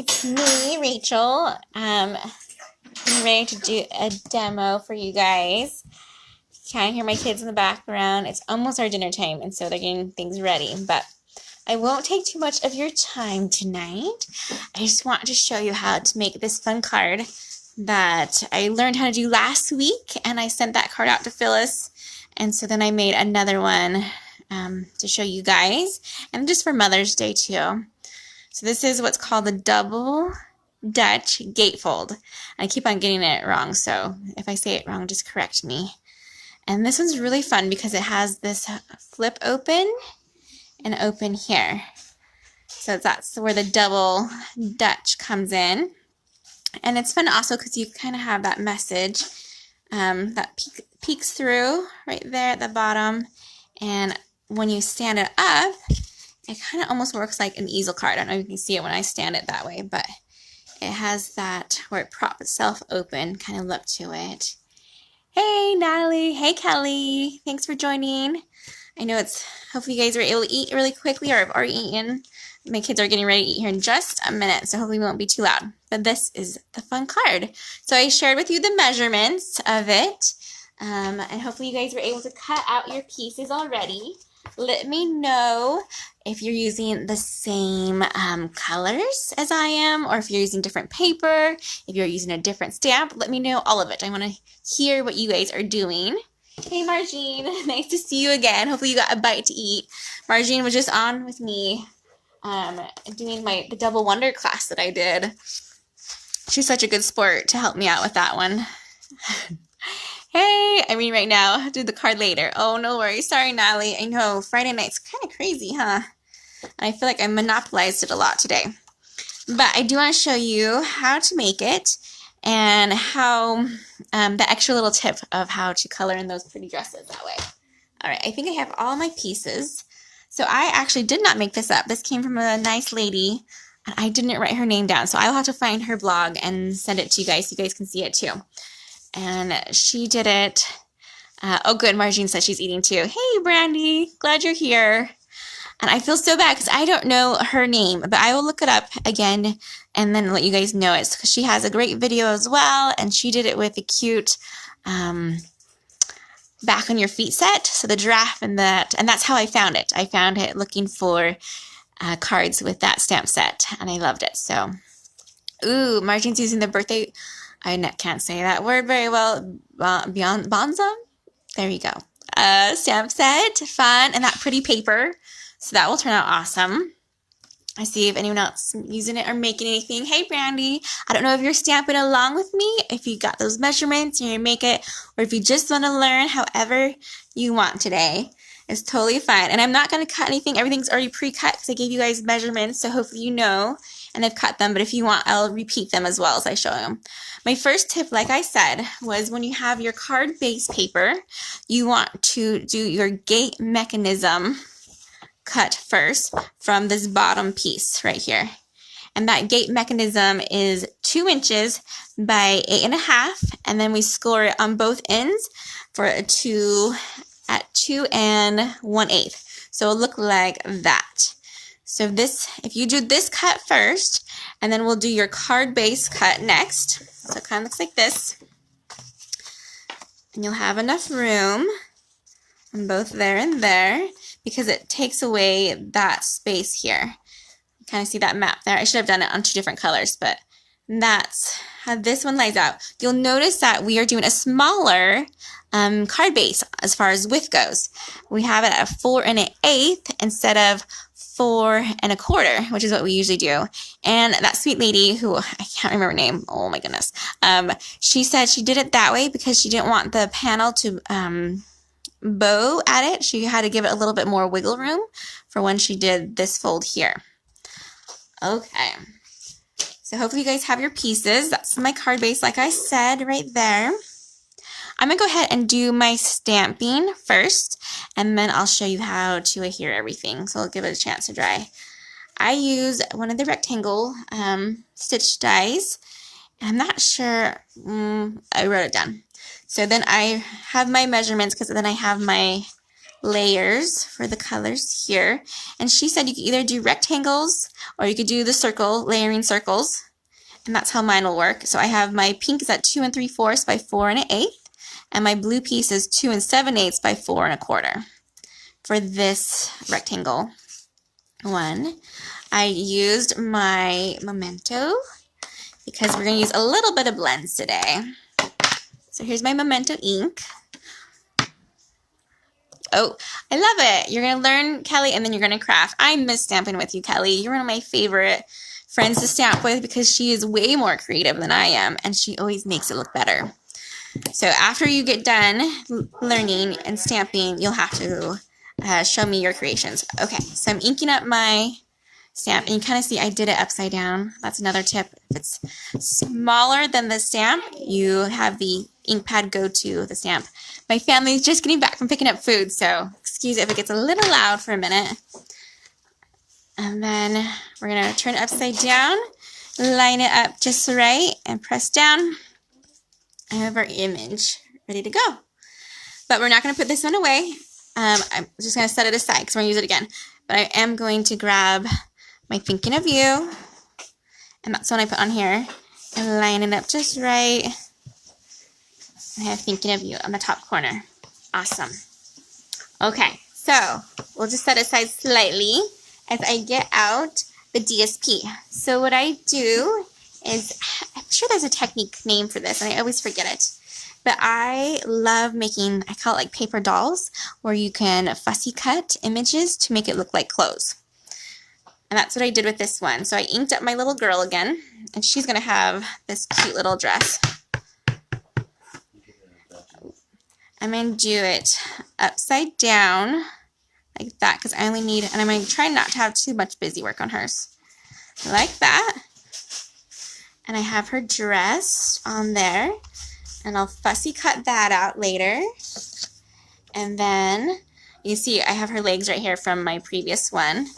It's me, Rachel. I'm ready to do a demo for you guys. Can't hear my kids in the background. It's almost our dinner time, and so they're getting things ready. But I won't take too much of your time tonight. I just want to show you how to make this fun card that I learned how to do last week, and I sent that card out to Phyllis. And so then I made another one to show you guys, and just for Mother's Day too. So this is what's called the double Dutch gatefold. I keep on getting it wrong, so if I say it wrong, just correct me. And this one's really fun because it has this flip open and open here. So that's where the double Dutch comes in. And it's fun also because you kind of have that message that peeks through right there at the bottom. And when you stand it up, it kind of almost works like an easel card. I don't know if you can see it when I stand it that way, but it has that where it props itself open kind of look to it. Hey Natalie, hey Kelly, thanks for joining. I know hopefully you guys are able to eat really quickly, or have already eaten. My kids are getting ready to eat here in just a minute, so hopefully we won't be too loud. But this is the fun card. So I shared with you the measurements of it, and hopefully you guys were able to cut out your pieces already. Let me know if you're using the same colors as I am, or if you're using different paper, if you're using a different stamp. Let me know all of it. I want to hear what you guys are doing. Hey Margine, nice to see you again. Hopefully you got a bite to eat. Margine was just on with me doing the Double Wonder class that I did. She's such a good sport to help me out with that one. Hey, I mean right now, I'll do the card later. Oh, no worries. Sorry, Natalie. I know, Friday night's kind of crazy, huh? I feel like I monopolized it a lot today. But I do want to show you how to make it and how, the extra little tip of how to color in those pretty dresses that way. All right, I think I have all my pieces. So I actually did not make this up. This came from a nice lady, and I didn't write her name down. So I'll have to find her blog and send it to you guys so you guys can see it too. And she did it. Oh, good. Margine says she's eating too. Hey, Brandy. Glad you're here. And I feel so bad because I don't know her name, but I will look it up again and then let you guys know it, because she has a great video as well, and she did it with a cute back on your feet set. So the giraffe and that's how I found it. I found it looking for cards with that stamp set, and I loved it. So, ooh, Margine's using the birthday. I can't say that word very well. Beyond Bonza? There you go. Stamp set, fun, and that pretty paper. So that will turn out awesome. I see if anyone else using it or making anything. Hey, Brandy. I don't know if you're stamping along with me, if you got those measurements and you make it, or if you just want to learn however you want today. It's totally fine. And I'm not going to cut anything. Everything's already pre-cut because I gave you guys measurements, so hopefully you know. And I've cut them, but if you want, I'll repeat them as well as I show them. My first tip, like I said, was when you have your card base paper, you want to do your gate mechanism cut first from this bottom piece right here. And that gate mechanism is 2 inches by 8.5, and then we score it on both ends for a 2 at 2 1/8. So it'll look like that. So if you do this cut first, and then we'll do your card base cut next. So it kind of looks like this. And you'll have enough room on both there and there, because it takes away that space here. You kind of see that map there. I should have done it on 2 different colors, but that's how this one lays out. You'll notice that we are doing a smaller card base as far as width goes. We have it at 4 1/8 instead of 4 1/4, which is what we usually do. And that sweet lady who, I can't remember her name, oh my goodness, she said she did it that way because she didn't want the panel to bow at it. She had to give it a little bit more wiggle room for when she did this fold here. Okay, so hopefully you guys have your pieces. That's my card base, like I said, right there. I'm going to go ahead and do my stamping first, and then I'll show you how to adhere everything. So I'll give it a chance to dry. I use one of the rectangle stitch dies. I'm not sure, I wrote it down. So then I have my measurements, because then I have my layers for the colors here. And she said you could either do rectangles or you could do the circle, layering circles. And that's how mine will work. So I have my pink is at 2 3/4 by 4 1/8. And my blue piece is 2 7/8 by 4 1/4 for this rectangle one. I used my Memento because we're going to use a little bit of blends today. So here's my Memento ink. Oh, I love it. You're going to learn, Kelly, and then you're going to craft. I miss stamping with you, Kelly. You're one of my favorite friends to stamp with because she is way more creative than I am, and she always makes it look better. So after you get done learning and stamping, you'll have to show me your creations. Okay, so I'm inking up my stamp, and you kind of see I did it upside down. That's another tip. If it's smaller than the stamp, you have the ink pad go to the stamp. My family is just getting back from picking up food, so excuse if it gets a little loud for a minute. And then we're going to turn it upside down, line it up just right, and press down. I have our image ready to go. But we're not going to put this one away. I'm just going to set it aside because we're going to use it again. But I am going to grab my Thinking of You, and that's the one I put on here, and line it up just right. I have Thinking of You on the top corner. Awesome. Okay, so we'll just set it aside slightly as I get out the DSP. So what I do is, I'm sure there's a technique name for this, and I always forget it. But I love making, I call it like paper dolls, where you can fussy cut images to make it look like clothes. And that's what I did with this one. So I inked up my little girl again, and she's going to have this cute little dress. I'm going to do it upside down like that because I only need, and I'm going to try not to have too much busy work on hers. Like that. And I have her dress on there. And I'll fussy cut that out later. And then you see I have her legs right here from my previous one.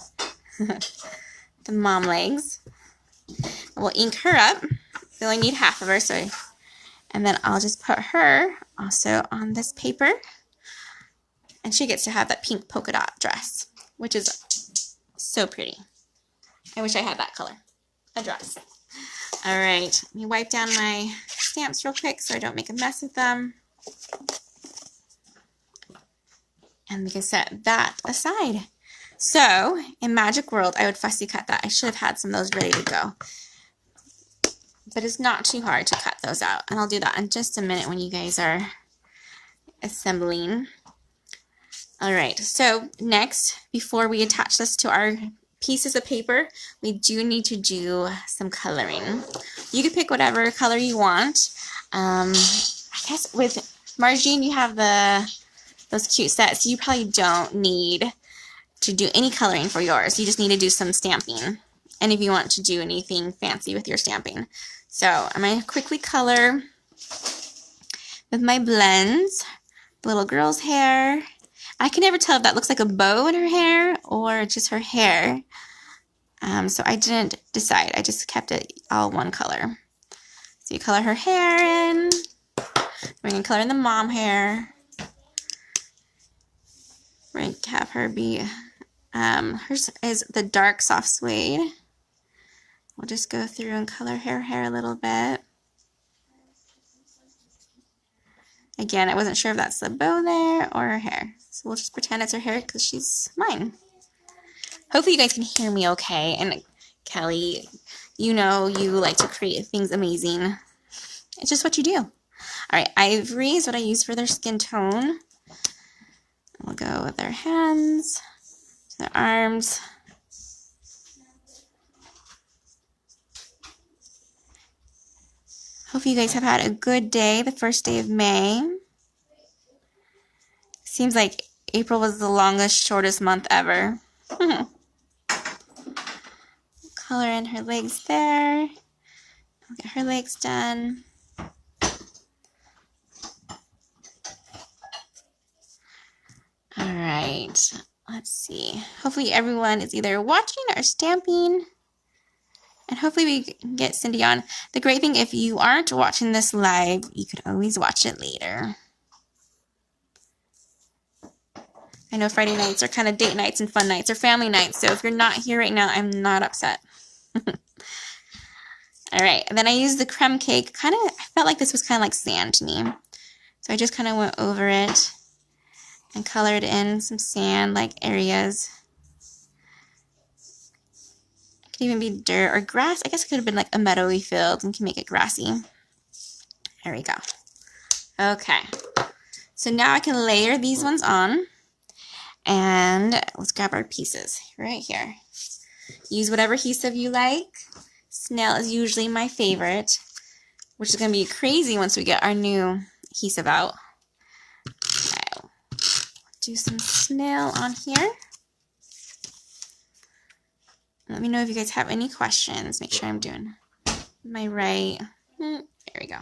The mom legs. We'll ink her up. We only need half of her, so and then I'll just put her also on this paper. And she gets to have that pink polka dot dress, which is so pretty. I wish I had that color. A dress. All right, let me wipe down my stamps real quick so I don't make a mess with them. And we can set that aside. So, in Magic World, I would fussy cut that. I should have had some of those ready to go. But it's not too hard to cut those out. And I'll do that in just a minute when you guys are assembling. All right, so next, before we attach this to our pieces of paper, we do need to do some coloring. You can pick whatever color you want. I guess with Margine, you have those cute sets. You probably don't need to do any coloring for yours. You just need to do some stamping. And if you want to do anything fancy with your stamping. So I'm going to quickly color with my blends. The little girl's hair. I can never tell if that looks like a bow in her hair or just her hair. So I didn't decide. I just kept it all one color. So you color her hair in. We're going to color in the mom hair. We're going to have her be, hers is the dark soft suede. We'll just go through and color her hair a little bit. Again, I wasn't sure if that's the bow there or her hair. So we'll just pretend it's her hair because she's mine. Hopefully you guys can hear me okay. And Kelly, you know you like to create things amazing. It's just what you do. All right, ivory is what I use for their skin tone. We'll go with their hands, their arms. Hope you guys have had a good day, the first day of May. Seems like April was the longest, shortest month ever. Color in her legs there. We'll get her legs done. Alright, let's see. Hopefully everyone is either watching or stamping. And hopefully we can get Cindy on. The great thing, if you aren't watching this live, you could always watch it later. I know Friday nights are kind of date nights and fun nights or family nights, so if you're not here right now, I'm not upset. Alright, and then I used the creme cake. I felt like this was kind of like sand to me. So I just kind of went over it and colored in some sand-like areas. It could even be dirt or grass. I guess it could have been like a meadowy field and can make it grassy. There we go. Okay. So now I can layer these ones on. And let's grab our pieces right here. Use whatever adhesive you like. Snail is usually my favorite, which is going to be crazy once we get our new adhesive out. Okay. Do some snail on here. Let me know if you guys have any questions. Make sure I'm doing my right. There we go.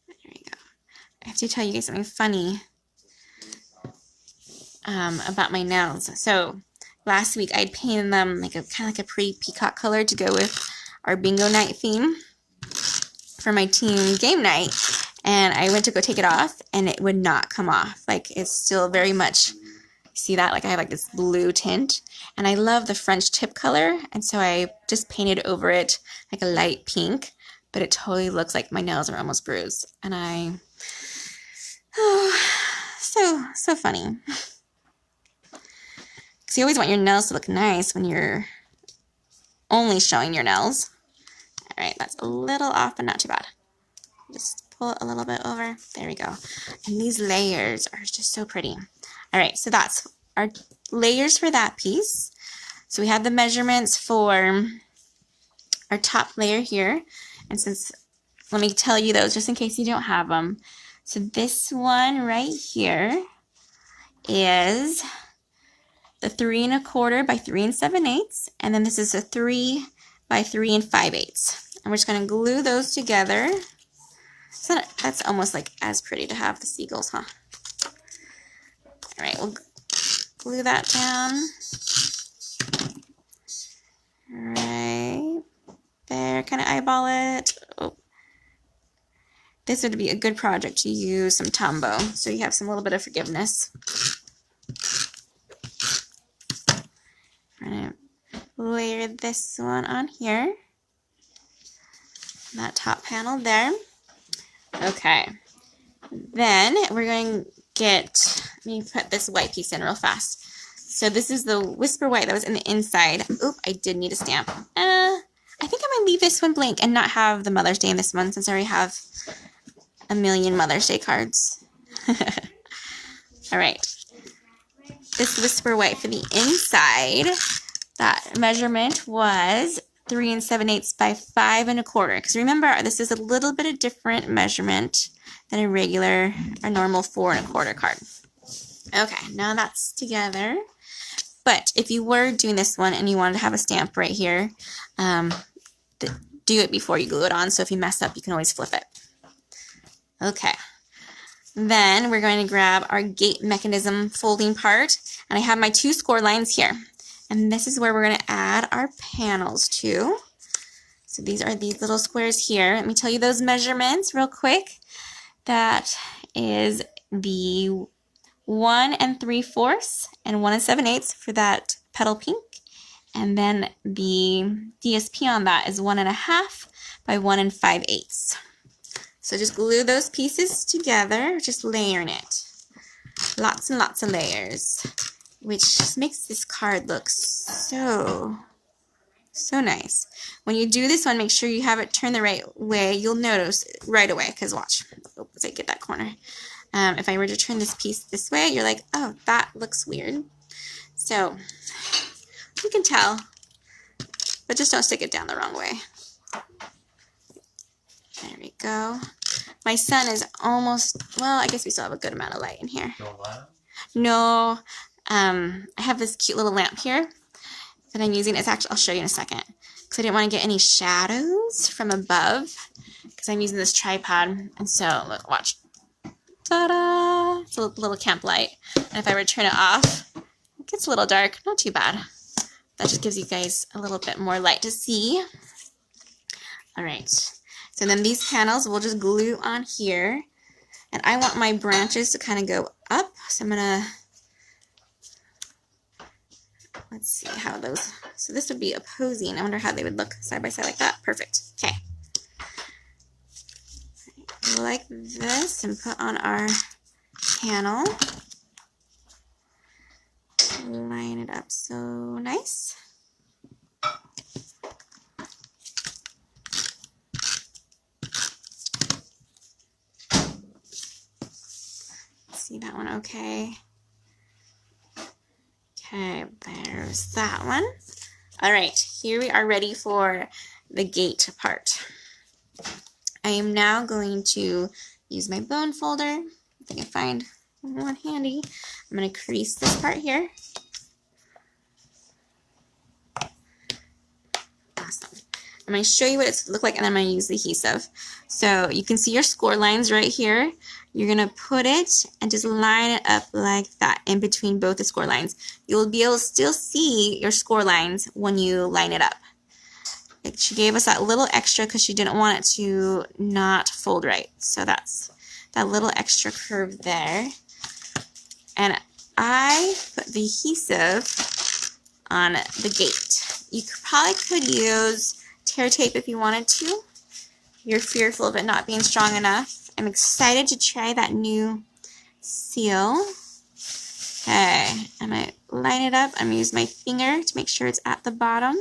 There we go. I have to tell you guys something funny about my nails. So last week I'd painted them like kind of like a pretty peacock color to go with our bingo night theme for my team game night, and I went to go take it off and it would not come off. Like, it's still very much, see that? Like, I have like this blue tint, and I love the French tip color, and so I just painted over it like a light pink, but it totally looks like my nails are almost bruised, and so funny. Because you always want your nails to look nice when you're only showing your nails. Alright, that's a little off, but not too bad. Just pull it a little bit over. There we go. And these layers are just so pretty. Alright, so that's our layers for that piece. So we have the measurements for our top layer here. And since, let me tell you those just in case you don't have them. So this one right here is the 3 1/4 by 3 7/8, and then this is a 3 by 3 5/8. And we're just going to glue those together. So that's almost like as pretty to have the seagulls, huh? All right, we'll glue that down. Right there, kind of eyeball it. Oh. This would be a good project to use some Tombow, so you have some little bit of forgiveness. I'm going to layer this one on here. That top panel there. Okay. Then we're going to let me put this white piece in real fast. So this is the Whisper White that was in the inside. Oop, I did need a stamp. I think I might leave this one blank and not have the Mother's Day in this one, since I already have a million Mother's Day cards. Alright. This Whisper White for the inside, that measurement was 3 7/8 by 5 1/4. Because remember, this is a little bit of different measurement than a normal 4 1/4 card. Okay, now that's together. But if you were doing this one and you wanted to have a stamp right here, do it before you glue it on. So if you mess up, you can always flip it. Okay. Then we're going to grab our gate mechanism folding part. And I have my 2 score lines here. And this is where we're going to add our panels to. So these are these little squares here. Let me tell you those measurements real quick. That is the 1 3/4 and 1 7/8 for that Petal Pink. And then the DSP on that is 1 1/2 by 1 5/8. So just glue those pieces together, just layering it. Lots and lots of layers, which just makes this card look so nice. When you do this one, make sure you have it turned the right way. You'll notice right away, because watch, as I get that corner. If I were to turn this piece this way, you're like, oh, that looks weird. So you can tell, but just don't stick it down the wrong way. There we go. My sun is almost, well, I guess we still have a good amount of light in here. No, I have this cute little lamp here that I'm using. It's actually, I'll show you in a second, because I didn't want to get any shadows from above, because I'm using this tripod. And so, look, watch. Ta-da! It's a little camp light. And if I were to turn it off, it gets a little dark. Not too bad. That just gives you guys a little bit more light to see. All right. So then these panels we'll just glue on here. And I want my branches to kind of go up, so I'm gonna, let's see how those, so this would be opposing. I wonder how they would look side by side like that. Perfect. Okay. Like this, and put on our panel. Line it up so nice. See that one okay? Okay, there's that one. All right, here we are ready for the gate part. I am now going to use my bone folder. If I can find one handy. I'm going to crease this part here. Awesome. I'm going to show you what it's look like, and then I'm going to use the adhesive. So you can see your score lines right here. You're going to put it and just line it up like that in between both the score lines. You'll be able to still see your score lines when you line it up. She gave us that little extra because she didn't want it to not fold right. So that's that little extra curve there. And I put the adhesive on the gate. You probably could use tear tape if you wanted to. You're fearful of it not being strong enough. I'm excited to try that new seal. Okay, I'm going to line it up. I'm going to use my finger to make sure it's at the bottom.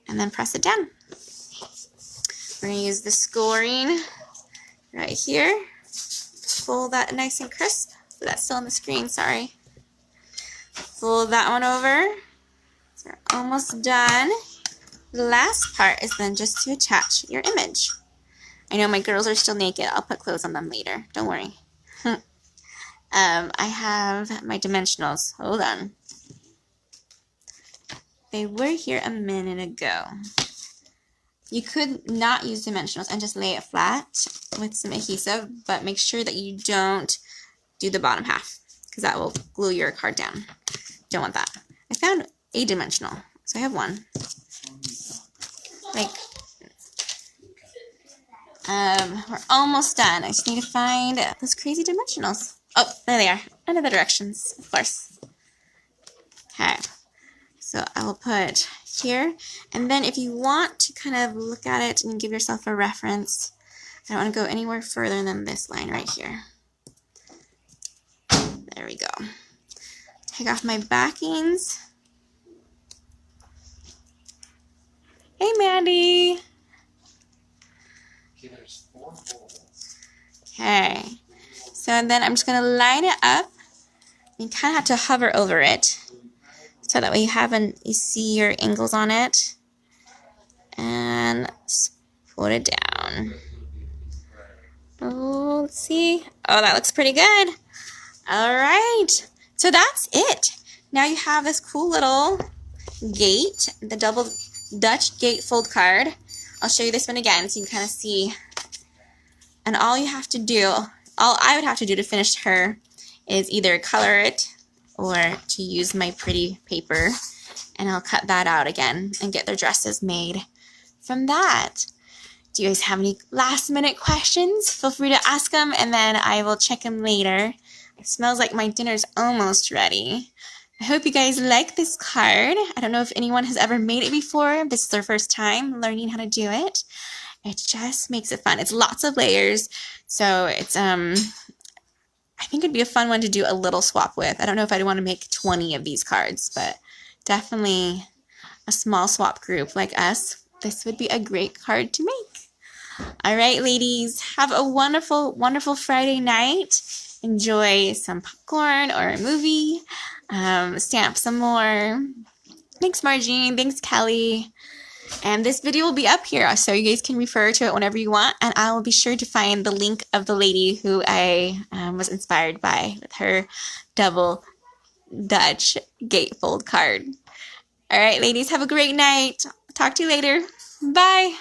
And then press it down. We're going to use the scoring right here. Fold that nice and crisp. That's still on the screen, sorry. Fold that one over. So we're almost done. The last part is then just to attach your image. I know my girls are still naked. I'll put clothes on them later. Don't worry. I have my dimensionals. Hold on. They were here a minute ago. You could not use dimensionals and just lay it flat with some adhesive, but make sure that you don't do the bottom half because that will glue your card down. Don't want that. I found a dimensional, so I have one. Like, we're almost done. I just need to find those crazy dimensionals. Oh, there they are. And other directions, of course. Okay. So I will put here, and then if you want to kind of look at it and give yourself a reference, I don't want to go anywhere further than this line right here. There we go. Take off my backings. Hey, Mandy. Okay. So then I'm just going to line it up. You kind of have to hover over it, so that way you see your angles on it. And just put it down. Oh, let's see. Oh, that looks pretty good. All right. So that's it. Now you have this cool little gate, the double Dutch gate fold card. I'll show you this one again so you can kind of see. And all you have to do, all I would have to do to finish her is either color it or to use my pretty paper, and I'll cut that out again and get their dresses made from that. Do you guys have any last minute questions? Feel free to ask them, and then I will check them later. It smells like my dinner's almost ready. I hope you guys like this card. I don't know if anyone has ever made it before. This is their first time learning how to do it. It just makes it fun. It's lots of layers, so it's I think it'd be a fun one to do a little swap with. I don't know if I'd want to make 20 of these cards, but definitely a small swap group like us. This would be a great card to make. All right, ladies, have a wonderful, wonderful Friday night. Enjoy some popcorn or a movie. Stamp some more. Thanks, Margie. Thanks, Kelly. And this video will be up here, so you guys can refer to it whenever you want. And I will be sure to find the link of the lady who I was inspired by with her double Dutch gatefold card. All right, ladies, have a great night. Talk to you later. Bye.